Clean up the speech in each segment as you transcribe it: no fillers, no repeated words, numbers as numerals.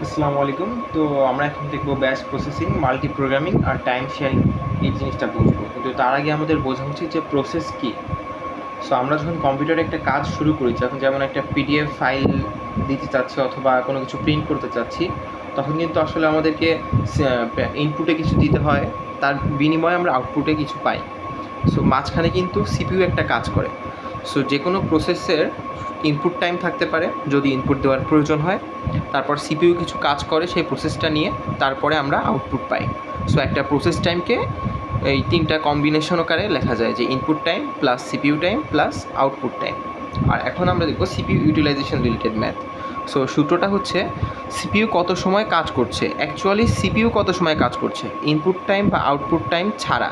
আসসালামু আলাইকুম। তো আমরা এখন দেখব ব্যাচ প্রসেসিং, মাল্টি প্রোগ্রামিং আর টাইম শেয়ারিং এই জিনিসটা বুঝবো। কিন্তু তার আগে আমাদের বোঝা উচিত যে প্রসেস কী। সো আমরা যখন কম্পিউটারে একটা কাজ শুরু করি, যখন যেমন একটা পিডিএফ ফাইল দিতে চাচ্ছি অথবা কোনো কিছু প্রিন্ট করতে চাচ্ছি, তখন কিন্তু আসলে আমাদেরকে ইনপুটে কিছু দিতে হয়, তার বিনিময়ে আমরা আউটপুটে কিছু পাই। সো মাঝখানে কিন্তু সিপিইউ একটা কাজ করে। সো যে কোনো প্রসেসের ইনপুট টাইম থাকতে পারে যদি ইনপুট দেওয়ার প্রয়োজন হয়, তারপর সিপিইউ কিছু কাজ করে সেই প্রসেসটা নিয়ে, তারপরে আমরা আউটপুট পাই। সো একটা প্রসেস টাইমকে এই তিনটা কম্বিনেশন আকারে লেখা যায়, যে input time plus CPU time plus output time. আর এখন আমরা দেখব CPU utilization related math. So সূত্রটা হচ্ছে সিপিইউ কত সময় কাজ করছে, অ্যাকচুয়ালি সিপিইউ কত সময় কাজ করছে ইনপুট টাইম বা আউটপুট টাইম ছাড়া।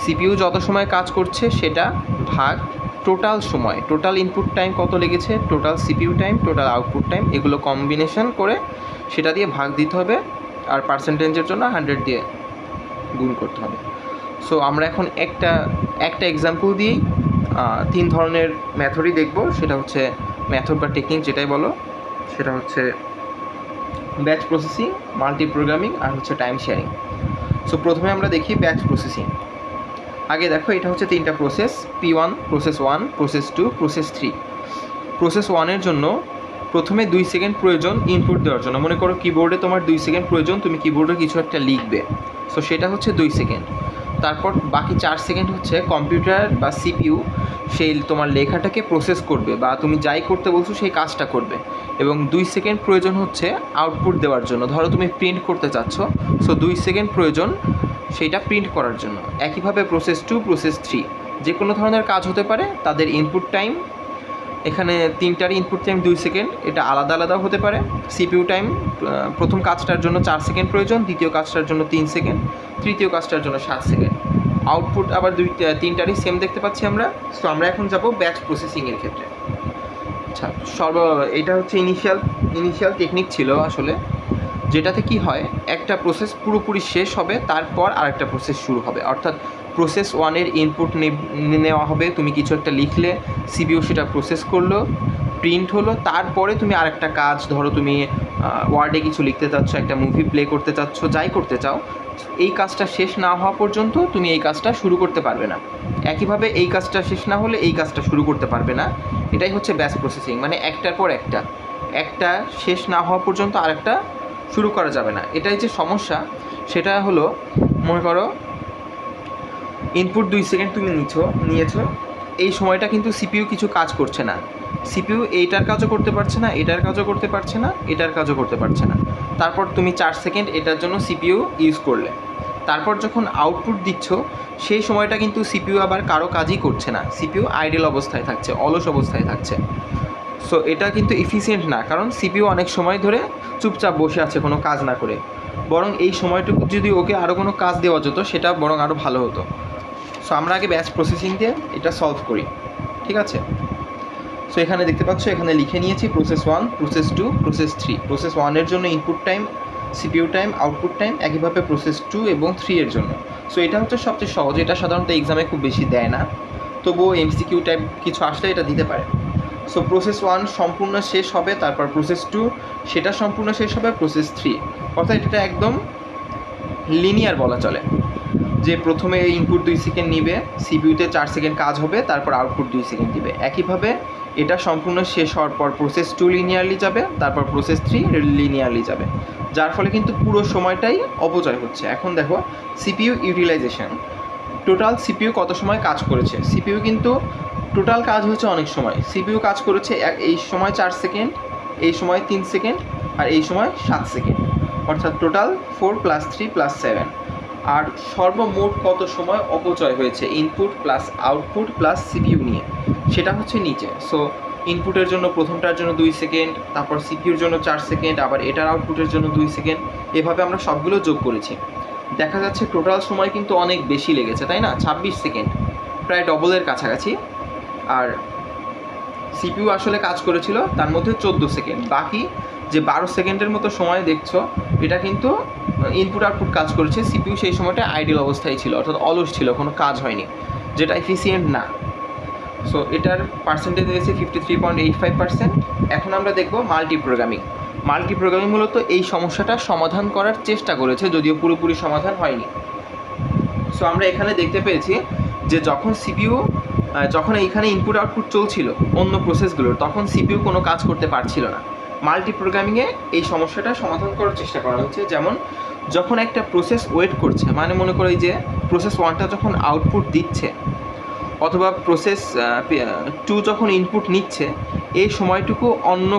সিপিইউ যত সময় কাজ করছে সেটা ভাগ টোটাল সময়, টোটাল ইনপুট টাইম কত লেগেছে, total CPU time, total output time, এগুলো কম্বিনেশন করে সেটা দিয়ে ভাগ দিতে হবে, আর পার্সেন্টেজের জন্য 100 দিয়ে গুণ করতে হবে। সো আমরা এখন একটা এক্সাম্পল দিয়েই তিন ধরনের মেথডই দেখব। সেটা হচ্ছে মেথড বা টেকনিক যেটাই বলো, সেটা হচ্ছে ব্যাচ প্রসেসিং, মাল্টি প্রোগ্রামিং আর হচ্ছে টাইম শেয়ারিং। সো প্রথমে আমরা দেখি ব্যাচ প্রসেসিং। আগে দেখো, এটা হচ্ছে তিনটা process, P1, process 1, process 2, process 3। Process 1-এর জন্য প্রথমে 2 সেকেন্ড প্রয়োজন ইনপুট দেওয়ার জন্য। মনে করো কিবোর্ডে তোমার 2 সেকেন্ড প্রয়োজন, তুমি কিবোর্ডে কিছু একটা লিখবে, সো সেটা হচ্ছে 2 সেকেন্ড। তারপর বাকি 4 সেকেন্ড হচ্ছে কম্পিউটার বা সিপিইউ সেই তোমার লেখাটাকে প্রসেস করবে, বা তুমি যাই করতে বলছো সেই কাজটা করবে। এবং 2 সেকেন্ড প্রয়োজন হচ্ছে আউটপুট দেওয়ার জন্য। ধরো তুমি প্রিন্ট করতে চাচ্ছ, সো 2 সেকেন্ড প্রয়োজন সেইটা প্রিন্ট করার জন্য। একইভাবে প্রসেস 2, প্রসেস 3 যে কোনো ধরনের কাজ হতে পারে, তাদের ইনপুট টাইম এখানে তিনটারই ইনপুট টাইম 2 সেকেন্ড, এটা আলাদা আলাদাও হতে পারে। সিপিইউ টাইম প্রথম কাজটার জন্য 4 সেকেন্ড প্রয়োজন, দ্বিতীয় কাজটার জন্য 3 সেকেন্ড, তৃতীয় কাজটার জন্য 7 সেকেন্ড। আউটপুট আবার তিনটারই সেম দেখতে পাচ্ছি আমরা। সো আমরা এখন যাব ব্যাচ প্রসেসিংয়ের ক্ষেত্রে। আচ্ছা, এটা হচ্ছে ইনিশিয়াল টেকনিক ছিল আসলে, যেটাতে কি হয়, একটা প্রসেস পুরোপুরি শেষ হবে, তারপর আরেকটা প্রসেস শুরু হবে। অর্থাৎ প্রসেস 1-এর ইনপুট নেওয়া হবে, তুমি কিছু একটা লিখলে, সিপিইউ সেটা প্রসেস করলো, প্রিন্ট হলো, তারপরে তুমি আরেকটা কাজ, ধরো তুমি ওয়ার্ডে কিছু লিখতে চাচ্ছ, একটা মুভি প্লে করতে চাচ্ছ, যাই করতে চাও, এই কাজটা শেষ না হওয়া পর্যন্ত তুমি এই কাজটা শুরু করতে পারবে না। একইভাবে এই কাজটা শেষ না হলে এই কাজটা শুরু করতে পারবে না। এটাই হচ্ছে ব্যাচ প্রসেসিং, মানে একটার পর একটা শেষ না হওয়া পর্যন্ত আরেকটা শুরু করা যাবে না। এটাই যে সমস্যা, সেটা হলো, মনে করো ইনপুট 2 সেকেন্ড তুমি নিয়েছো, এই সময়টা কিন্তু সিপিইউ কিছু কাজ করছে না। সিপিইউ এইটার কাজও করতে পারছে না, এটার কাজও করতে পারছে না, এটার কাজও করতে পারছে না। তারপর তুমি 4 সেকেন্ড এটার জন্য সিপিইউ ইউজ করলে, তারপর যখন আউটপুট দিচ্ছ সেই সময়টা কিন্তু সিপিইউ আবার কারো কাজই করছে না, সিপিইউ আইডল অবস্থায় থাকছে, অলস অবস্থায় থাকছে। সো এটা কিন্তু এফিসিয়েন্ট না, কারণ সিপিইউ অনেক সময় ধরে চুপচাপ বসে আছে কোনো কাজ না করে। বরং এই সময়টুকু যদি ওকে আরও কোনো কাজ দেওয়া যেত, সেটা বরং আরও ভালো হতো। সো আমরা আগে ব্যাচ প্রসেসিং দিয়ে এটা সলভ করি, ঠিক আছে? সো এখানে দেখতে পাচ্ছ, এখানে লিখে নিয়েছি প্রসেস 1, প্রসেস 2, প্রসেস 3। প্রসেস 1-এর জন্য input time, CPU time, output time, একইভাবে প্রসেস 2 এবং 3-এর জন্য। সো এটা হচ্ছে সবচেয়ে সহজ, এটা সাধারণত এক্সামে খুব বেশি দেয় না, তবুও এমসিকিউ টাইপ কিছু আসলে এটা দিতে পারে। সো প্রসেস 1 সম্পূর্ণ শেষ হবে, তারপর প্রসেস 2 সেটা সম্পূর্ণ শেষ হবে, প্রসেস 3। অর্থাৎ এটা একদম লিনিয়ার বলা চলে, যে প্রথমে ইনপুট 2 সেকেন্ড নিবে, সিপিইউতে 4 সেকেন্ড কাজ হবে, তারপর আউটপুট 2 সেকেন্ড দিবে। একইভাবে এটা সম্পূর্ণ শেষ হওয়ার পর প্রসেস 2 লিনিয়ারলি যাবে, তারপর প্রসেস 3 লিনিয়ারলি যাবে, যার ফলে কিন্তু পুরো সময়টাই অপচয় হচ্ছে। এখন দেখো সিপিইউ ইউটিলাইজেশন, টোটাল সিপিইউ কত সময় কাজ করেছে। সিপিইউ কিন্তু টোটাল কাজ হচ্ছে অনেক সময়, সিপিইউ কাজ করেছে এই সময় 4 সেকেন্ড, এই সময় 3 সেকেন্ড, আর এই সময় 7 সেকেন্ড, অর্থাৎ টোটাল 4 + 3 + 7। আর সর্বমোট কত সময় অপচয় হয়েছে input plus output plus CPU নিয়ে, সেটা হচ্ছে নিচে। সো ইনপুটের জন্য প্রথমটার জন্য 2 সেকেন্ড, তারপর সিপিইউর জন্য 4 সেকেন্ড, আবার এটার আউটপুটের জন্য 2 সেকেন্ড, এভাবে আমরা সবগুলো যোগ করেছি। দেখা যাচ্ছে টোটাল সময় কিন্তু অনেক বেশি লেগেছে, তাই না? 26 সেকেন্ড, প্রায় ডবলের কাছাকাছি। আর সিপিইউ আসলে কাজ করেছিল তার মধ্যে 14 সেকেন্ড। বাকি যে 12 সেকেন্ডের মতো সময় দেখছো, এটা কিন্তু ইনপুট আউটপুট কাজ করেছে। সিপিইউ সেই সময়টা আইডল অবস্থায় ছিল, অর্থাৎ অলস ছিল, কোনো কাজ হয়নি, যেটা এফিসিয়েন্ট না। সো এটার পার্সেন্টেজ হয়েছে 53.85%। এখন আমরা দেখব মাল্টি প্রোগ্রামিং। মাল্টি প্রোগ্রামিং মূলত এই সমস্যাটা সমাধান করার চেষ্টা করেছে, যদিও পুরোপুরি সমাধান হয়নি। সো আমরা এখানে দেখতে পেয়েছি যে যখন সিপিইউ যখন এইখানে ইনপুট আউটপুট চলছিল অন্য প্রসেসগুলোর, তখন সিপিইউ কোনো কাজ করতে পারছিল না। মাল্টি প্রোগ্রামিংয়ে এই সমস্যাটা সমাধান করার চেষ্টা করা হচ্ছে। যেমন যখন একটা প্রসেস ওয়েট করছে, মানে মনে করি যে প্রসেস 1টা যখন আউটপুট দিচ্ছে অথবা প্রসেস 2 যখন ইনপুট নিচ্ছে, এই সময়টুকু অন্য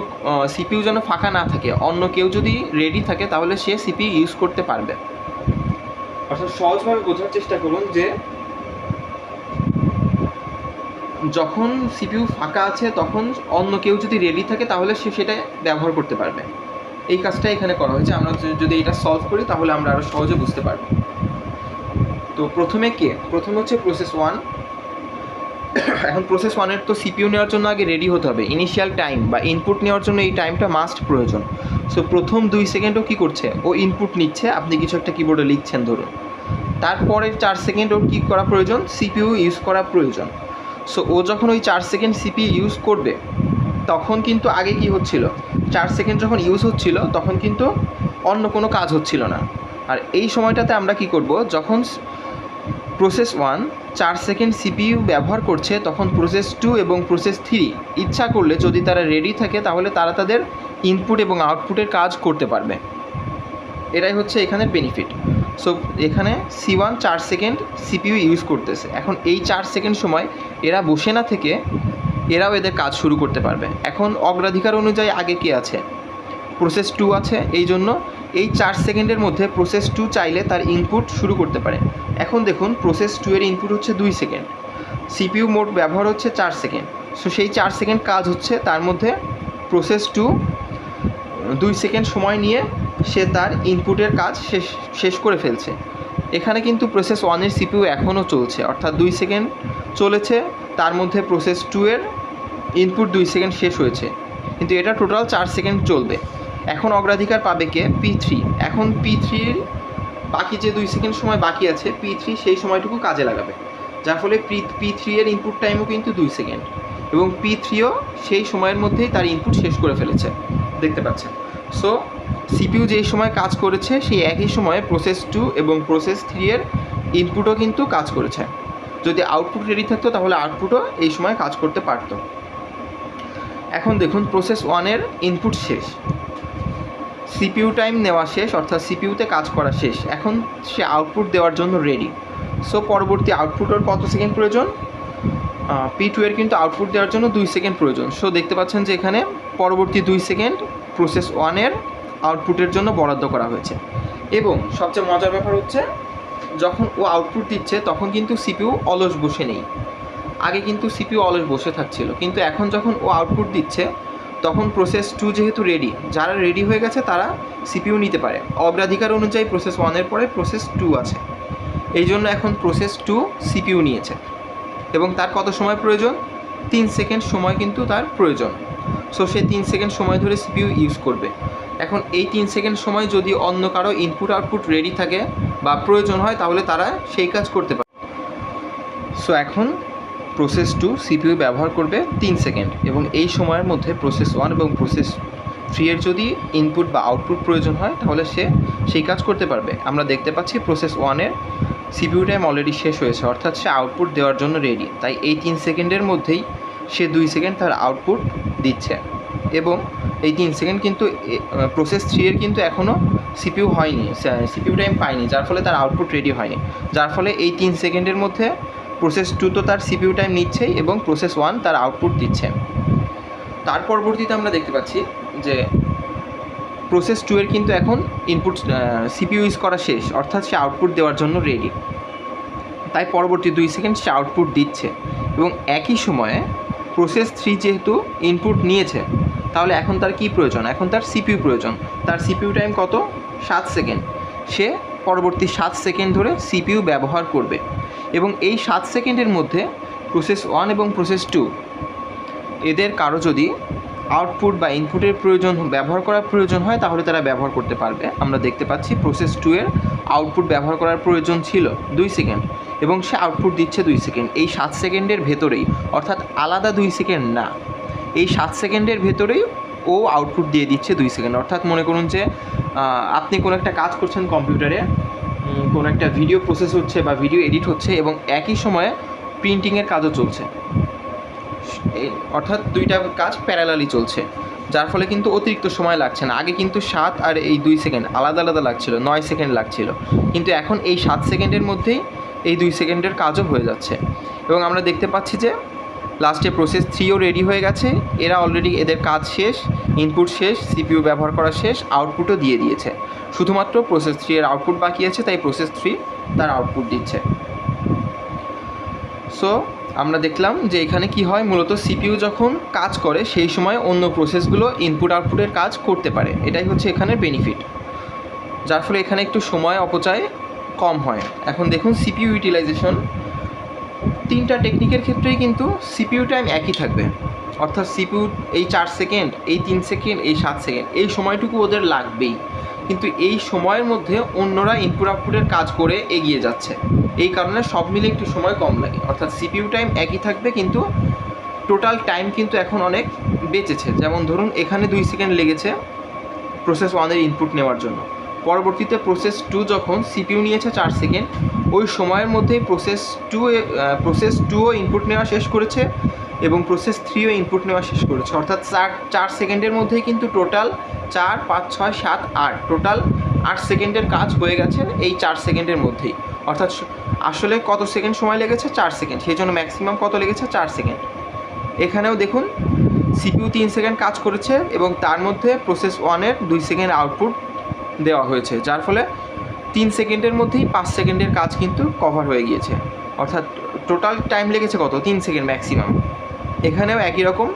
সিপিইউ যেন ফাঁকা না থাকে, অন্য কেউ যদি রেডি থাকে তাহলে সে সিপিইউ ইউজ করতে পারবে। অর্থাৎ সহজভাবে বোঝার চেষ্টা করুন যে যখন সিপিইউ ফাঁকা আছে তখন অন্য কেউ যদি রেডি থাকে তাহলে সে সেটা ব্যবহার করতে পারবে। এই কাজটা এখানে করা হয়েছে। আমরা যদি এটা সলভ করি তাহলে আমরা আরও সহজে বুঝতে পারব। তো প্রথমে হচ্ছে প্রসেস 1। এখন প্রসেস 1-এর তো সিপিইউ নেওয়ার জন্য আগে রেডি হতে হবে। ইনিশিয়াল টাইম বা ইনপুট নেওয়ার জন্য এই টাইমটা মাস্ট প্রয়োজন। সো প্রথম 2 সেকেন্ডও কী করছে, ও ইনপুট নিচ্ছে, আপনি কিছু একটা কিবোর্ডে লিখছেন ধরুন। তারপরের 4 সেকেন্ড ওর কী করা প্রয়োজন, সিপিইউ ইউজ করা প্রয়োজন। সো ও যখন ওই 4 সেকেন্ড সিপিইউ ইউজ করবে তখন কিন্তু আগে কি হচ্ছিল, 4 সেকেন্ড যখন ইউজ হচ্ছিল তখন কিন্তু অন্য কোনো কাজ হচ্ছিল না। আর এই সময়টাতে আমরা কি করব, যখন প্রসেস 1 4 সেকেন্ড সিপিইউ ব্যবহার করছে তখন প্রসেস 2 এবং প্রসেস 3 ইচ্ছা করলে যদি তারা রেডি থাকে তাহলে তারা তাদের ইনপুট এবং আউটপুটের কাজ করতে পারবে। এটাই হচ্ছে এখানের বেনিফিট। সো এখানে C1 4 সেকেন্ড সিপিইউ ইউজ করতেছে। এখন এই 4 সেকেন্ড সময় এরা বসে না থেকে এরাও এদের কাজ শুরু করতে পারবে। এখন অগ্রাধিকার অনুযায়ী আগে কি আছে, প্রসেস 2 আছে, এই জন্য এই 4 সেকেন্ডের মধ্যে প্রসেস 2 চাইলে তার ইনপুট শুরু করতে পারে। এখন দেখুন প্রসেস 2 এর ইনপুট হচ্ছে 2 সেকেন্ড, সিপিইউ মোট ব্যবহার হচ্ছে 4 সেকেন্ড। সো সেই 4 সেকেন্ড কাজ হচ্ছে, তার মধ্যে প্রসেস 2 সেকেন্ড সময় নিয়ে সে তার ইনপুটের কাজ শেষ করে ফেলছে। এখানে কিন্তু প্রসেস 1-এর সিপিইউ এখনও চলছে, অর্থাৎ 2 সেকেন্ড চলেছে, তার মধ্যে প্রসেস 2-এর ইনপুট 2 সেকেন্ড শেষ হয়েছে, কিন্তু এটা টোটাল 4 সেকেন্ড চলবে। এখন অগ্রাধিকার পাবে কে, P3। এখন P3-র বাকি যে 2 সেকেন্ড সময় বাকি আছে, P3 সেই সময়টুকু কাজে লাগাবে, যার ফলে P3-এর ইনপুট টাইমও কিন্তু 2 সেকেন্ড, এবং P3ও সেই সময়ের মধ্যেই তার ইনপুট শেষ করে ফেলেছে, দেখতে পাচ্ছেন। সো সিপিইউ যেই সময় কাজ করেছে সেই একই সময়ে প্রসেস 2 এবং প্রসেস 3-এর ইনপুটও কিন্তু কাজ করেছে। যদি আউটপুট রেডি থাকতো তাহলে আউটপুটও এই সময় কাজ করতে পারত। এখন দেখুন প্রসেস 1-এর ইনপুট শেষ, সিপিইউ টাইম নেওয়া শেষ, অর্থাৎ সিপিইউতে কাজ করা শেষ। এখন সে আউটপুট দেওয়ার জন্য রেডি। সো পরবর্তী আউটপুটের কত সেকেন্ড প্রয়োজন, P2-এর কিন্তু আউটপুট দেওয়ার জন্য 2 সেকেন্ড প্রয়োজন। সো দেখতে পাচ্ছেন যে এখানে পরবর্তী 2 সেকেন্ড প্রসেস 1-এর আউটপুটের জন্য বরাদ্দ করা হয়েছে। এবং সবচেয়ে মজার ব্যাপার হচ্ছে যখন ও আউটপুট দিচ্ছে তখন কিন্তু সিপিইউ অলস বসে নেই। আগে কিন্তু সিপিইউ অলস বসে থাকছিল, কিন্তু এখন যখন ও আউটপুট দিচ্ছে তখন প্রসেস 2 যেহেতু রেডি, যারা রেডি হয়ে গেছে তারা সিপিইউ নিতে পারে। অগ্রাধিকার অনুযায়ী প্রসেস 1-এর পরে প্রসেস 2 আছে, এই জন্য এখন প্রসেস 2 সিপিইউ নিয়েছে এবং তার কত সময় প্রয়োজন, 3 সেকেন্ড সময় কিন্তু তার প্রয়োজন। সো সে 3 সেকেন্ড সময় ধরে সিপিইউ ইউজ করবে। এখন এই 3 সেকেন্ড সময় যদি অন্য কারো ইনপুট আউটপুট রেডি থাকে বা প্রয়োজন হয় তাহলে তারা সেই কাজ করতে পারে। সো এখন প্রসেস 2 সিপিইউ ব্যবহার করবে 3 সেকেন্ড, এবং এই সময়ের মধ্যে প্রসেস 1 এবং প্রসেস 3-এর যদি ইনপুট বা আউটপুট প্রয়োজন হয় তাহলে সে সেই কাজ করতে পারবে। আমরা দেখতে পাচ্ছি প্রসেস 1-এর সিপিইউ টাইম অলরেডি শেষ হয়েছে, অর্থাৎ সে আউটপুট দেওয়ার জন্য রেডি। তাই এই 3 সেকেন্ডের মধ্যেই সে 2 সেকেন্ড তার আউটপুট দিচ্ছে, এবং এই 3 সেকেন্ড কিন্তু প্রসেস 3-এর কিন্তু এখনও সিপিইউ হয়নি, সিপিইউ টাইম পায়নি, যার ফলে তার আউটপুট রেডি হয়নি। যার ফলে এই 3 সেকেন্ডের মধ্যে প্রসেস 2 তো তার সিপিইউ টাইম নিচ্ছেই এবং প্রসেস 1 তার আউটপুট দিচ্ছে। তার পরবর্তীতে আমরা দেখতে পাচ্ছি যে প্রসেস 2-এর কিন্তু এখন ইনপুট সিপিইউ ইউজ করা শেষ, অর্থাৎ সে আউটপুট দেওয়ার জন্য রেডি। তাই পরবর্তী 2 সেকেন্ড সে আউটপুট দিচ্ছে, এবং একই সময়ে প্রসেস 3 যেহেতু ইনপুট নিয়েছে তাহলে এখন তার কি প্রয়োজন, এখন তার সিপিইউ প্রয়োজন। তার সিপিইউ টাইম কত, 7 সেকেন্ড। সে পরবর্তী 7 সেকেন্ড ধরে সিপিইউ ব্যবহার করবে, এবং এই 7 সেকেন্ডের মধ্যে প্রসেস 1 এবং প্রসেস 2 এদের কারো যদি আউটপুট বা ইনপুটের প্রয়োজন ব্যবহার করার প্রয়োজন হয় তাহলে তারা ব্যবহার করতে পারবে। আমরা দেখতে পাচ্ছি প্রসেস 2-এর আউটপুট ব্যবহার করার প্রয়োজন ছিল 2 সেকেন্ড, এবং সে আউটপুট দিচ্ছে 2 সেকেন্ড। এই 7 সেকেন্ডের ভেতরেই, অর্থাৎ আলাদা 2 সেকেন্ড না, এই 7 সেকেন্ডের ভেতরেই ও আউটপুট দিয়ে দিচ্ছে 2 সেকেন্ড। অর্থাৎ মনে করুন যে আপনি কোনো একটা কাজ করছেন কম্পিউটারে, কোনো একটা ভিডিও প্রসেস হচ্ছে বা ভিডিও এডিট হচ্ছে এবং একই সময়ে প্রিন্টিংয়ের কাজও চলছে, অর্থাৎ দুইটা কাজ প্যারালালি চলছে, যার ফলে কিন্তু অতিরিক্ত সময় লাগছে না। আগে কিন্তু 7 আর এই 2 সেকেন্ড আলাদা আলাদা লাগছিল, 9 সেকেন্ড লাগছিল, কিন্তু এখন এই 7 সেকেন্ডের মধ্যেই এই 2 সেকেন্ডের কাজও হয়ে যাচ্ছে। এবং আমরা দেখতে পাচ্ছি যে লাস্টে প্রসেস 3ও রেডি হয়ে গেছে, এরা অলরেডি এদের কাজ শেষ, ইনপুট শেষ, সিপিইউ ব্যবহার করা শেষ, আউটপুটও দিয়ে দিয়েছে। শুধুমাত্র প্রসেস 3 এর আউটপুট বাকি আছে, তাই প্রসেস 3 তার আউটপুট দিচ্ছে। সো আমরা দেখলাম যে এখানে কি হয়, মূলত সিপিইউ যখন কাজ করে সেই সময় অন্য প্রসেসগুলো ইনপুট আউটপুটের কাজ করতে পারে, এটাই হচ্ছে এখানের বেনিফিট, যার ফলে এখানে একটু সময় অপচয় কম হয়। এখন দেখুন সিপিইউ ইউটিলাইজেশন, 3টা টেকনিকের ক্ষেত্রেই কিন্তু সিপিইউ টাইম একই থাকবে, অর্থাৎ সিপিইউ এই 4 সেকেন্ড, এই 3 সেকেন্ড, এই 7 সেকেন্ড, এই সময়টুকু ওদের লাগবেই, কিন্তু এই সময়ের মধ্যে অন্যরা ইনপুট আউটপুটের কাজ করে এগিয়ে যাচ্ছে, এই কারণে সব মিলে একটু সময় কম লাগে। অর্থাৎ সিপিইউ টাইম একই থাকবে, কিন্তু টোটাল টাইম কিন্তু এখন অনেক বেঁচেছে। যেমন ধরুন এখানে 2 সেকেন্ড লেগেছে প্রসেস 1-এর ইনপুট নেওয়ার জন্য, পরবর্তীতে প্রসেস 2 যখন সিপিইউ নিয়েছে 4 সেকেন্ড, ওই সময়ের মধ্যেই প্রসেস 2ও ইনপুট নেওয়া শেষ করেছে এবং প্রসেস 3ও ইনপুট নেওয়া শেষ করেছে। অর্থাৎ 4 সেকেন্ডের মধ্যেই কিন্তু টোটাল 4, 5, 6, 7, 8 টোটাল 8 সেকেন্ডের কাজ হয়ে গেছে এই 4 সেকেন্ডের মধ্যেই। অর্থাৎ আসলে কত সেকেন্ড সময় লেগেছে? 4 সেকেন্ড, সেই জন্য ম্যাক্সিমাম কত লেগেছে? 4 সেকেন্ড। এখানেও দেখুন সিপিইউ 3 সেকেন্ড কাজ করেছে এবং তার মধ্যে প্রসেস 1-এর 2 সেকেন্ড আউটপুট দেওয়া হয়েছে, যার ফলে 3 সেকেন্ডের মধ্যেই 5 সেকেন্ডের কাজ কিন্তু কভার হয়ে গিয়েছে। অর্থাৎ টোটাল টাইম লেগেছে কত? 3 সেকেন্ড ম্যাক্সিমাম। এখানেও একই রকম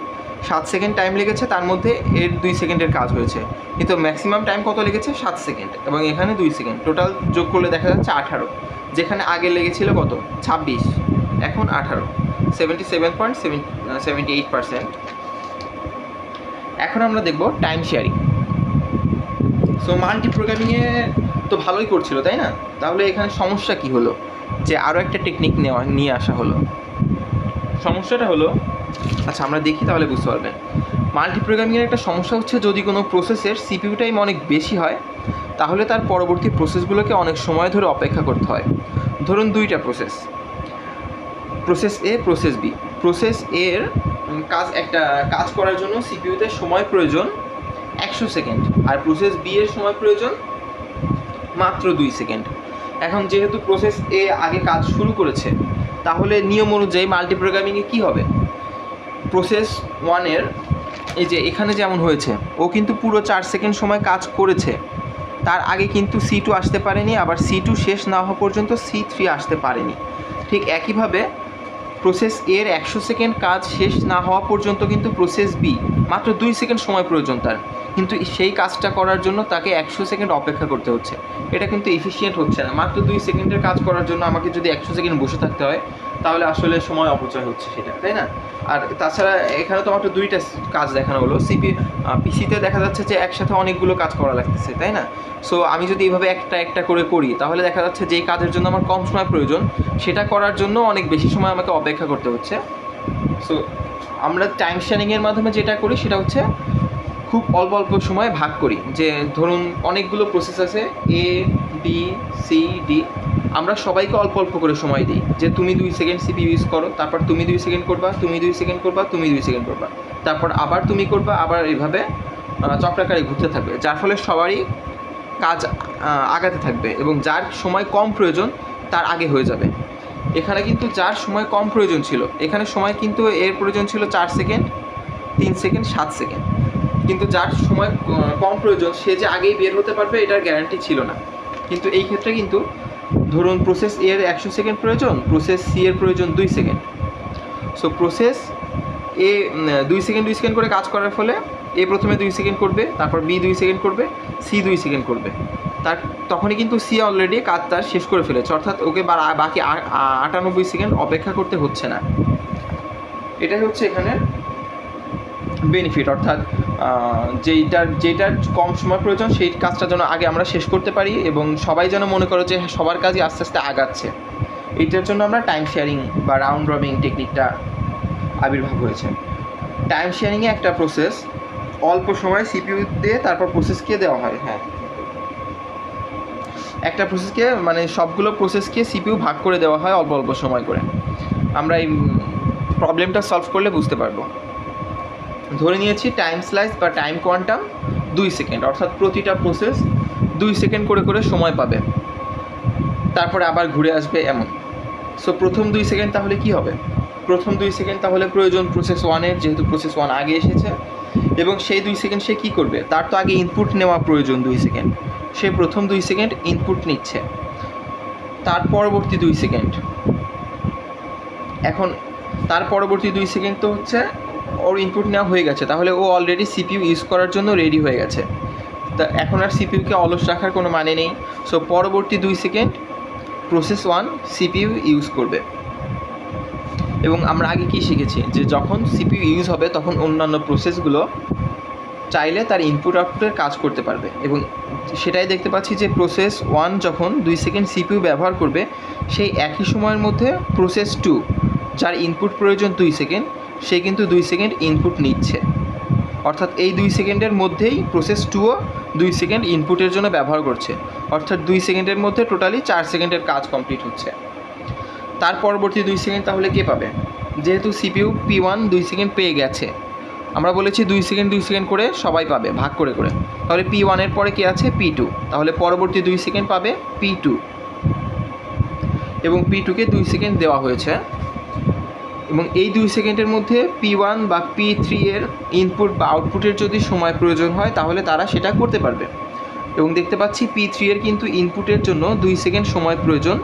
7 সেকেন্ড টাইম লেগেছে, তার মধ্যে এর 2 সেকেন্ডের কাজ হয়েছে, কিন্তু ম্যাক্সিমাম টাইম কত লেগেছে? 7 সেকেন্ড, এবং এখানে 2 সেকেন্ড। টোটাল যোগ করলে দেখা যাচ্ছে 18, যেখানে আগে লেগেছিল কত? 26, এখন 18, 77.78%। এখন আমরা দেখব টাইম শেয়ারিং। সো মাল্টি প্রোগ্রামিংয়ে তো ভালোই করছিল, তাই না? তাহলে এখানে সমস্যা কি হলো যে আরও একটা টেকনিক নিয়ে আসা হলো? সমস্যাটা হলো, আচ্ছা আমরা দেখি তাহলে বুঝতে পারবেন। মাল্টি প্রোগ্রামিংয়ের একটা সমস্যা হচ্ছে, যদি কোনো প্রসেসের সিপিইউ টাইম অনেক বেশি হয় তাহলে তার পরবর্তী প্রসেসগুলোকে অনেক সময় ধরে অপেক্ষা করতে হয়। ধরুন 2টা প্রসেস, প্রসেস এ, প্রসেস বি। প্রসেস এর কাজ করার জন্য সিপিইউতে সময় প্রয়োজন 100 সেকেন্ড, আর প্রসেস বি এর সময় প্রয়োজন মাত্র 2 সেকেন্ড। এখন যেহেতু প্রসেস এ আগে কাজ শুরু করেছে, তাহলে নিয়ম অনুযায়ী মাল্টি প্রোগ্রামিংয়ে কী হবে? প্রসেস 1-এর এই যে এখানে যেমন হয়েছে, ও কিন্তু পুরো 4 সেকেন্ড সময় কাজ করেছে, তার আগে কিন্তু C2 আসতে পারেনি, আবার C2 শেষ না হওয়া পর্যন্ত C3 আসতে পারেনি। ঠিক একইভাবে প্রসেস এর 100 সেকেন্ড কাজ শেষ না হওয়া পর্যন্ত কিন্তু প্রসেস বি মাত্র 2 সেকেন্ড সময় প্রয়োজন তার, কিন্তু সেই কাজটা করার জন্য তাকে 100 সেকেন্ড অপেক্ষা করতে হচ্ছে। এটা কিন্তু এফিশিয়েন্ট হচ্ছে না। মাত্র 2 সেকেন্ডের কাজ করার জন্য আমাকে যদি 100 সেকেন্ড বসে থাকতে হয়, তাহলে আসলে সময় অপচয় হচ্ছে সেটা, তাই না? আর তাছাড়া এখানে তো মাত্র 2টা কাজ দেখানো হলো, পিসিতে দেখা যাচ্ছে যে একসাথে অনেকগুলো কাজ করা লাগতেছে, তাই না? সো আমি যদি এইভাবে একটা করে করি, তাহলে দেখা যাচ্ছে যেই কাজের জন্য আমার কম সময় প্রয়োজন, সেটা করার জন্য অনেক বেশি সময় আমাকে অপেক্ষা করতে হচ্ছে। সো আমরা টাইম শেয়ারিংয়ের মাধ্যমে যেটা করি সেটা হচ্ছে খুব অল্প অল্প সময় ভাগ করি। যে ধরুন অনেকগুলো প্রসেস আছে, এ, বি, সি, ডি, আমরা সবাইকে অল্প অল্প করে সময় দিই, যে তুমি 2 সেকেন্ড সিপিইউ ইউজ করো, তারপর তুমি 2 সেকেন্ড করবা, তুমি 2 সেকেন্ড করবা, তুমি 2 সেকেন্ড করবা, তারপর আবার তুমি করবা, আবার এইভাবে চক্রাকারে ঘুরতে থাকবে, যার ফলে সবারই কাজ আগাতে থাকবে এবং যার সময় কম প্রয়োজন তার আগে হয়ে যাবে। এখানে কিন্তু যার সময় কম প্রয়োজন ছিল, এখানে সময় কিন্তু এর প্রয়োজন ছিল 4 সেকেন্ড, 3 সেকেন্ড, 7 সেকেন্ড, কিন্তু যার সময় কম প্রয়োজন সে যে আগেই বের হতে পারবে এটার গ্যারান্টি ছিল না। কিন্তু এই ক্ষেত্রে কিন্তু ধরুন প্রসেস এর 100 সেকেন্ড প্রয়োজন, প্রসেস সি এর প্রয়োজন 2 সেকেন্ড। সো প্রসেস এ 2 সেকেন্ড করে কাজ করার ফলে এ প্রথমে 2 সেকেন্ড করবে, তারপর বি 2 সেকেন্ড করবে, সি 2 সেকেন্ড করবে, তখনই কিন্তু সি অলরেডি কাজ তার শেষ করে ফেলেছে, অর্থাৎ ওকে বাকি 98 সেকেন্ড অপেক্ষা করতে হচ্ছে না। এটাই হচ্ছে এখানে বেনিফিট, অর্থাৎ যেটার কম সময় প্রয়োজন সেই কাজটা যেন আগে আমরা শেষ করতে পারি এবং সবাই যেন মনে করো যে সবার কাজই আস্তে আস্তে আগাচ্ছে। এইটার জন্য আমরা টাইম শেয়ারিং বা রাউন্ড রবিন টেকনিকটা আবির্ভাব হয়েছে। টাইম শেয়ারিংয়ে একটা প্রসেস অল্প সময় সিপিইউ দিয়ে তারপর প্রসেসকে দেওয়া হয়। হ্যাঁ, একটা প্রসেসকে মানে সবগুলো প্রসেসকে সিপিইউ ভাগ করে দেওয়া হয় অল্প অল্প সময় করে। আমরা এই প্রবলেমটা সলভ করলে বুঝতে পারবো। ধরে নিয়েছি টাইম স্লাইস বা টাইম কোয়ান্টাম 2 সেকেন্ড, অর্থাৎ প্রতিটা প্রসেস 2 সেকেন্ড করে করে সময় পাবে, তারপরে আবার ঘুরে আসবে এমন। সো প্রথম 2 সেকেন্ড তাহলে কি হবে? প্রথম 2 সেকেন্ড তাহলে প্রয়োজন প্রসেস 1-এর, যেহেতু প্রসেস 1 আগে এসেছে, এবং সেই 2 সেকেন্ড সে কী করবে? তার তো আগে ইনপুট নেওয়া প্রয়োজন 2 সেকেন্ড। সে প্রথম 2 সেকেন্ড ইনপুট নিচ্ছে, তার পরবর্তী 2 সেকেন্ড, এখন তার পরবর্তী 2 সেকেন্ড তো হচ্ছে ওর ইনপুট নেওয়া হয়ে গেছে, তাহলে ও অলরেডি সিপিইউ ইউজ করার জন্য রেডি হয়ে গেছে। তা এখন আর সিপিইউকে অলস রাখার কোনো মানে নেই। সো পরবর্তী 2 সেকেন্ড প্রসেস 1 সিপিইউ ইউজ করবে। এবং আমরা আগে কি শিখেছি যে যখন সিপিইউ ইউজ হবে তখন অন্যান্য প্রসেসগুলো চাইলে তার ইনপুট আউটপুটের কাজ করতে পারবে, এবং সেটাই দেখতে পাচ্ছি যে প্রসেস 1 যখন 2 সেকেন্ড সিপিইউ ব্যবহার করবে, সেই একই সময়ের মধ্যে প্রসেস 2 যার ইনপুট প্রয়োজন 2 সেকেন্ড, সে কিন্তু 2 সেকেন্ড ইনপুট নিচ্ছে। অর্থাৎ এই 2 সেকেন্ডের মধ্যেই প্রসেস 2ও 2 সেকেন্ড ইনপুটের জন্য ব্যবহার করছে, অর্থাৎ 2 সেকেন্ডের মধ্যে টোটালি 4 সেকেন্ডের কাজ কমপ্লিট হচ্ছে। তার পরবর্তী 2 সেকেন্ড তাহলে কে পাবে? যেহেতু সিপিইউ P1 2 সেকেন্ড পেয়ে গেছে, আমরা বলেছি 2 সেকেন্ড 2 সেকেন্ড করে সবাই পাবে ভাগ করে করে, তাহলে P1 এর পরে কে আছে? P2, তাহলে পরবর্তী 2 সেকেন্ড পাবে P2, এবং P2কে 2 সেকেন্ড দেওয়া হয়েছে, এবং এই 2 সেকেন্ডের মধ্যে P1 বা P3 এর ইনপুট বা আউটপুটের যদি সময় প্রয়োজন হয় তাহলে তারা সেটা করতে পারবে। এবং দেখতে পাচ্ছি P3 এর কিন্তু ইনপুটের জন্য 2 সেকেন্ড সময় প্রয়োজন।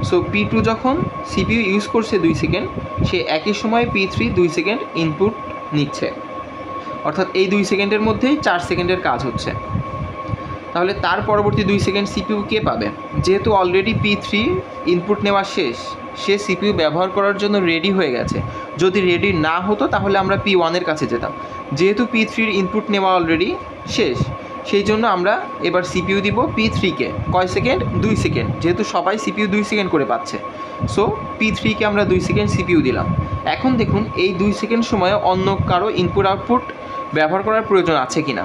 সো P2 যখন সিপিইউ ইউজ করছে 2 সেকেন্ড, সে একই সময় P3 2 সেকেন্ড ইনপুট নিচ্ছে, অর্থাৎ এই 2 সেকেন্ডের মধ্যেই 4 সেকেন্ডের কাজ হচ্ছে। তাহলে তার পরবর্তী 2 সেকেন্ড সিপিইউ কে পাবে? যেহেতু অলরেডি P3 ইনপুট নেওয়া শেষ, সে সিপিইউ ব্যবহার করার জন্য রেডি হয়ে গেছে। যদি রেডি না হতো তাহলে আমরা P1 এর কাছে যেতাম। যেহেতু P3 ইনপুট নেওয়া অলরেডি শেষ, সেই জন্য আমরা এবার সিপিইউ দিব P3-কে। কয় সেকেন্ড? 2 সেকেন্ড, যেহেতু সবাই সিপিইউ 2 সেকেন্ড করে পাচ্ছে। সো P3-কে আমরা 2 সেকেন্ড সিপিইউ দিলাম। এখন দেখুন এই 2 সেকেন্ড সময়ে অন্য কারো ইনপুট আউটপুট ব্যবহার করার প্রয়োজন আছে কি না।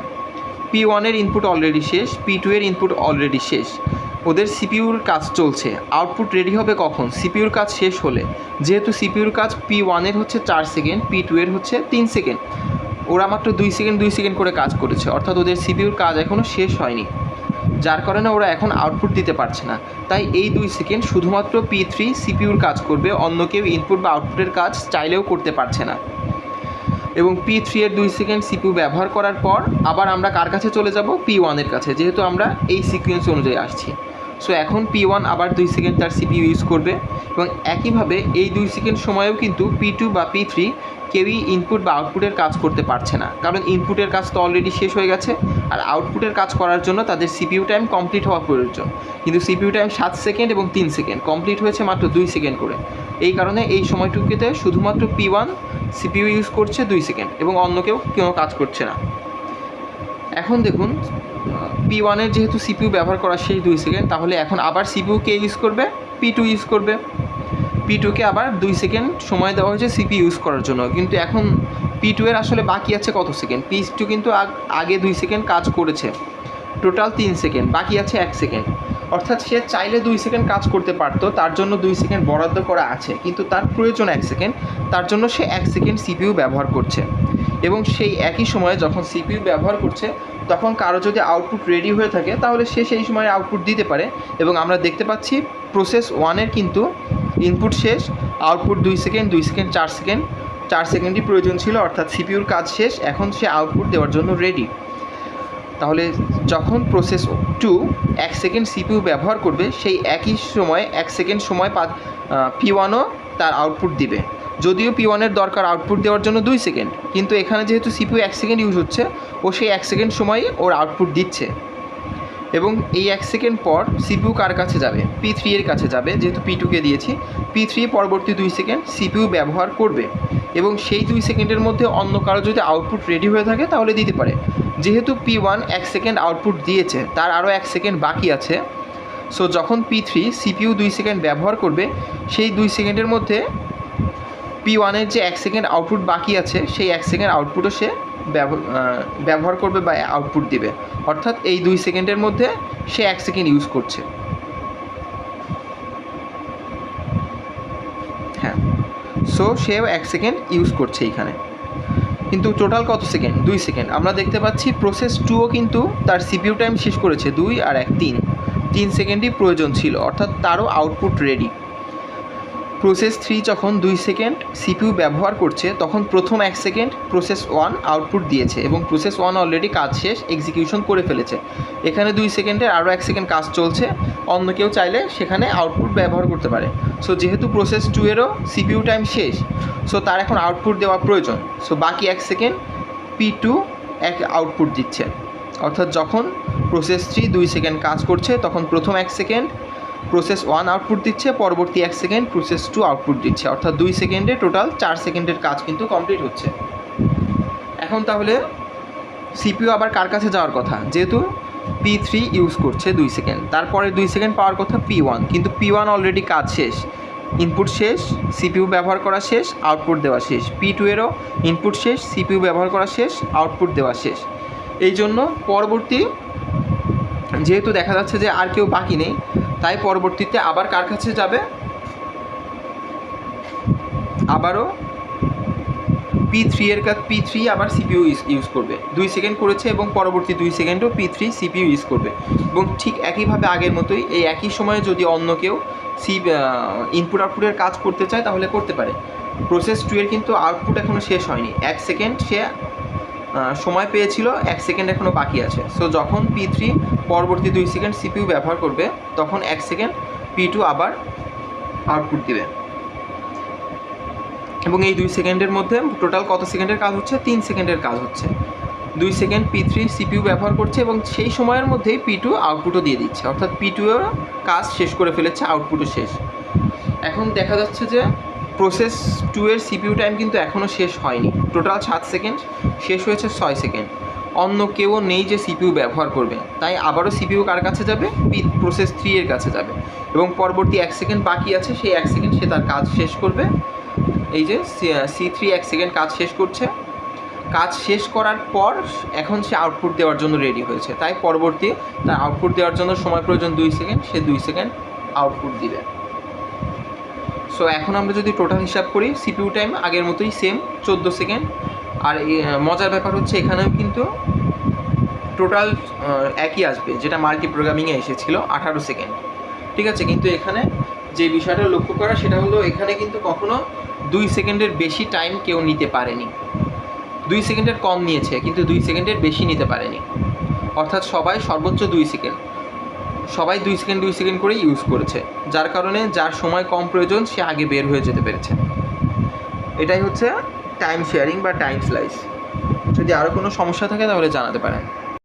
P1 এর ইনপুট অলরেডি শেষ, P2 এর ইনপুট অলরেডি শেষ, ওদের সিপিইউর কাজ চলছে। আউটপুট রেডি হবে কখন? সিপিইউর কাজ শেষ হলে। যেহেতু সিপিইউর কাজ P1 এর হচ্ছে 4 সেকেন্ড, P2 এর হচ্ছে 3 সেকেন্ড, ওরা মাত্র 2 সেকেন্ড 2 সেকেন্ড করে কাজ করেছে, অর্থাৎ ওদের সিপিইউর কাজ এখনও শেষ হয়নি, যার কারণে ওরা এখন আউটপুট দিতে পারছে না। তাই এই 2 সেকেন্ড শুধুমাত্র P3 সিপিইউর কাজ করবে, অন্য কেউ ইনপুট বা আউটপুটের কাজ চাইলেও করতে পারছে না। এবং P3 এর 2 সেকেন্ড সিপিইউ ব্যবহার করার পর আবার আমরা কার কাছে চলে যাব? P1 এর কাছে, যেহেতু আমরা এই সিকোয়েন্স অনুযায়ী আসছি। সো এখন P1 আবার 2 সেকেন্ড তার সিপিইউ ইউজ করবে, এবং একইভাবে এই 2 সেকেন্ড সময়েও কিন্তু P2 বা P3 কেউই ইনপুট বা আউটপুটের কাজ করতে পারছে না, কারণ ইনপুটের কাজ তো অলরেডি শেষ হয়ে গেছে, আর আউটপুটের কাজ করার জন্য তাদের সিপিইউ টাইম কমপ্লিট হওয়া প্রয়োজন। কিন্তু সিপিইউ টাইম 7 সেকেন্ড এবং 3 সেকেন্ড, কমপ্লিট হয়েছে মাত্র 2 সেকেন্ড করে। এই কারণে এই সময়টুকুতে শুধুমাত্র P1 সিপিইউ ইউজ করছে 2 সেকেন্ড, এবং অন্য কেউ কোনো কাজ করছে না। এখন দেখুন P1 এর যেহেতু সিপিইউ ব্যবহার করা শেষ 2 সেকেন্ড, তাহলে এখন আবার সিপিইউ কে ইউজ করবে? P2 ইউজ করবে। P2-কে আবার 2 সেকেন্ড সময় দেওয়া হয়েছে সিপিইউ ইউজ করার জন্য, কিন্তু এখন P2 এর আসলে বাকি আছে কত সেকেন্ড? P2 কিন্তু আগে 2 সেকেন্ড কাজ করেছে, টোটাল 3 সেকেন্ড, বাকি আছে 1 সেকেন্ড। অর্থাৎ সে চাইলে 2 সেকেন্ড কাজ করতে পারতো, তার জন্য 2 সেকেন্ড বরাদ্দ করা আছে, কিন্তু তার প্রয়োজন 1 সেকেন্ড, তার জন্য সে 1 সেকেন্ড সিপিইউ ব্যবহার করছে। এবং সেই একই সময়ে যখন সিপিইউ ব্যবহার করছে তখন কারো যদি আউটপুট রেডি হয়ে থাকে তাহলে সে সেই সময় আউটপুট দিতে পারে। এবং আমরা দেখতে পাচ্ছি প্রসেস 1-এর কিন্তু ইনপুট শেষ, আউটপুট 2 সেকেন্ড 2 সেকেন্ড 4 সেকেন্ড, 4 সেকেন্ডই প্রয়োজন ছিল, অর্থাৎ সিপিইউর কাজ শেষ, এখন সে আউটপুট দেওয়ার জন্য রেডি। তাহলে যখন প্রসেস 2 1 সেকেন্ড সিপিইউ ব্যবহার করবে, সেই একই সময় 1 সেকেন্ড সময় P1ও তার আউটপুট দিবে। যদিও P1 এর দরকার আউটপুট দেওয়ার জন্য 2 সেকেন্ড, কিন্তু এখানে যেহেতু সিপিইউ 1 সেকেন্ড ইউজ হচ্ছে, ও সেই 1 সেকেন্ড সময়ই ওর আউটপুট দিচ্ছে। এবং এই 1 সেকেন্ড পর সিপিইউ কার কাছে যাবে? P3 এর কাছে যাবে, যেহেতু P2-কে দিয়েছি। P3 পরবর্তী 2 সেকেন্ড সিপিইউ ব্যবহার করবে, এবং সেই 2 সেকেন্ডের মধ্যে অন্য কারো যদি আউটপুট রেডি হয়ে থাকে তাহলে দিতে পারে। যেহেতু P1 1 সেকেন্ড আউটপুট দিয়েছে, তার আরও 1 সেকেন্ড বাকি আছে। সো যখন P3 সিপিইউ 2 সেকেন্ড ব্যবহার করবে, সেই 2 সেকেন্ডের মধ্যে P1 এর যে 1 সেকেন্ড আউটপুট বাকি আছে, সেই 1 সেকেন্ড আউটপুটও সে ব্যবহার করবে বা আউটপুট দিবে, অর্থাৎ এই 2 সেকেন্ডের মধ্যে সে 1 সেকেন্ড ইউজ করছে। হ্যাঁ, সো সেও 1 সেকেন্ড ইউজ করছে এইখানে, কিন্তু টোটাল কত সেকেন্ড? 2 সেকেন্ড। আমরা দেখতে পাচ্ছি প্রসেস 2ও কিন্তু তার সিপিইউ টাইম শেষ করেছে, 2 আর 1 3 সেকেন্ডই প্রয়োজন ছিল, অর্থাৎ তারও আউটপুট রেডি। প্রসেস 3 যখন 2 সেকেন্ড সিপিইউ ব্যবহার করছে তখন প্রথম 1 সেকেন্ড প্রসেস 1 আউটপুট দিয়েছে এবং প্রসেস 1 অলরেডি কাজ শেষ, এক্সিকিউশন করে ফেলেছে। এখানে 2 সেকেন্ডের আরও 1 সেকেন্ড কাজ চলছে, অন্য কেউ চাইলে সেখানে আউটপুট ব্যবহার করতে পারে। সো যেহেতু প্রসেস 2 এরও সিপিইউ টাইম শেষ, সো তার এখন আউটপুট দেওয়া প্রয়োজন। সো বাকি 1 সেকেন্ড P2 এক আউটপুট দিচ্ছে, অর্থাৎ যখন প্রসেস 3 2 সেকেন্ড কাজ করছে তখন প্রথম 1 সেকেন্ড প্রসেস 1 আউটপুট দিচ্ছে, পরবর্তী 1 সেকেন্ড প্রসেস 2 আউটপুট দিচ্ছে, অর্থাৎ 2 সেকেন্ডে টোটাল 4 সেকেন্ডের কাজ কিন্তু কমপ্লিট হচ্ছে। এখন তাহলে সিপিইউ আবার কার কাছে যাওয়ার কথা? যেহেতু P3 ইউজ করছে 2 সেকেন্ড, তারপরে 2 সেকেন্ড পাওয়ার কথা P1, কিন্তু P1 অলরেডি কাজ শেষ, ইনপুট শেষ, সিপিইউ ব্যবহার করা শেষ, আউটপুট দেওয়া শেষ। P2 এরও ইনপুট শেষ, সিপিইউ ব্যবহার করা শেষ, আউটপুট দেওয়া শেষ। এই জন্য পরবর্তী যেহেতু দেখা যাচ্ছে যে আর কেউ বাকি নেই, তাই পরবর্তীতে আবার কার কাছে যাবে? আবারও P3 আবার সিপিইউ ইউজ করবে, 2 সেকেন্ড করেছে এবং পরবর্তী 2 সেকেন্ডও P3 সিপিইউ ইউজ করবে। এবং ঠিক একইভাবে আগের মতোই এই একই সময়ে যদি অন্য কেউ ইনপুট আউটপুটের কাজ করতে চায় তাহলে করতে পারে। প্রসেস 2 এর কিন্তু আউটপুট এখনও শেষ হয়নি, 1 সেকেন্ড সে সময় পেয়েছিল, 1 সেকেন্ড এখনও বাকি আছে। সো যখন P3 পরবর্তী 2 সেকেন্ড সিপিইউ ব্যবহার করবে তখন 1 সেকেন্ড P2 আবার আউটপুট দিবে এবং এই 2 সেকেন্ডের মধ্যে টোটাল কত সেকেন্ডের কাজ হচ্ছে? 3 সেকেন্ডের কাজ হচ্ছে। 2 সেকেন্ড P3 সিপিইউ ব্যবহার করছে এবং সেই সময়ের মধ্যেই P2 আউটপুটও দিয়ে দিচ্ছে, অর্থাৎ P2 এর কাজ শেষ করে ফেলেছে, আউটপুটও শেষ। এখন দেখা যাচ্ছে যে প্রসেস 2 এর সিপিইউ টাইম কিন্তু এখনও শেষ হয়নি, টোটাল 7 সেকেন্ড, শেষ হয়েছে 6 সেকেন্ড। অন্য কেউ নেই যে সিপিইউ ব্যবহার করবে, তাই আবারও সিপিইউ কার কাছে যাবে? প্রসেস 3 এর কাছে যাবে এবং পরবর্তী 1 সেকেন্ড বাকি আছে, সেই 1 সেকেন্ড সে তার কাজ শেষ করবে। এই যে C3 1 সেকেন্ড কাজ শেষ করছে, কাজ শেষ করার পর এখন সে আউটপুট দেওয়ার জন্য রেডি হয়েছে, তাই পরবর্তী তার আউটপুট দেওয়ার জন্য সময় প্রয়োজন 2 সেকেন্ড, সে 2 সেকেন্ড আউটপুট দিবে। সো এখন আমরা যদি টোটাল হিসাব করি সিপিইউ টাইম আগের মতোই সেম 14 সেকেন্ড। আর মজার ব্যাপার হচ্ছে এখানেও কিন্তু টোটাল একই আসবে, যেটা মাল্টি প্রোগ্রামিংয়ে এসেছিলো 18 সেকেন্ড, ঠিক আছে। কিন্তু এখানে যে বিষয়টা লক্ষ্য করা সেটা হলো এখানে কিন্তু কখনো 2 সেকেন্ডের বেশি টাইম কেউ নিতে পারেনি, 2 সেকেন্ডের কম নিয়েছে কিন্তু 2 সেকেন্ডের বেশি নিতে পারেনি, অর্থাৎ সবাই সর্বোচ্চ 2 সেকেন্ড, সবাই 2 সেকেন্ড করে ইউজ করেছে, যার কারণে যার সময় কম প্রয়োজন সে আগে বের হয়ে যেতে পেরেছে। এটাই হচ্ছে টাইম শেয়ারিং বা টাইম স্লাইস। যদি আরও কোনো সমস্যা থাকে তাহলে জানাতে পারেন।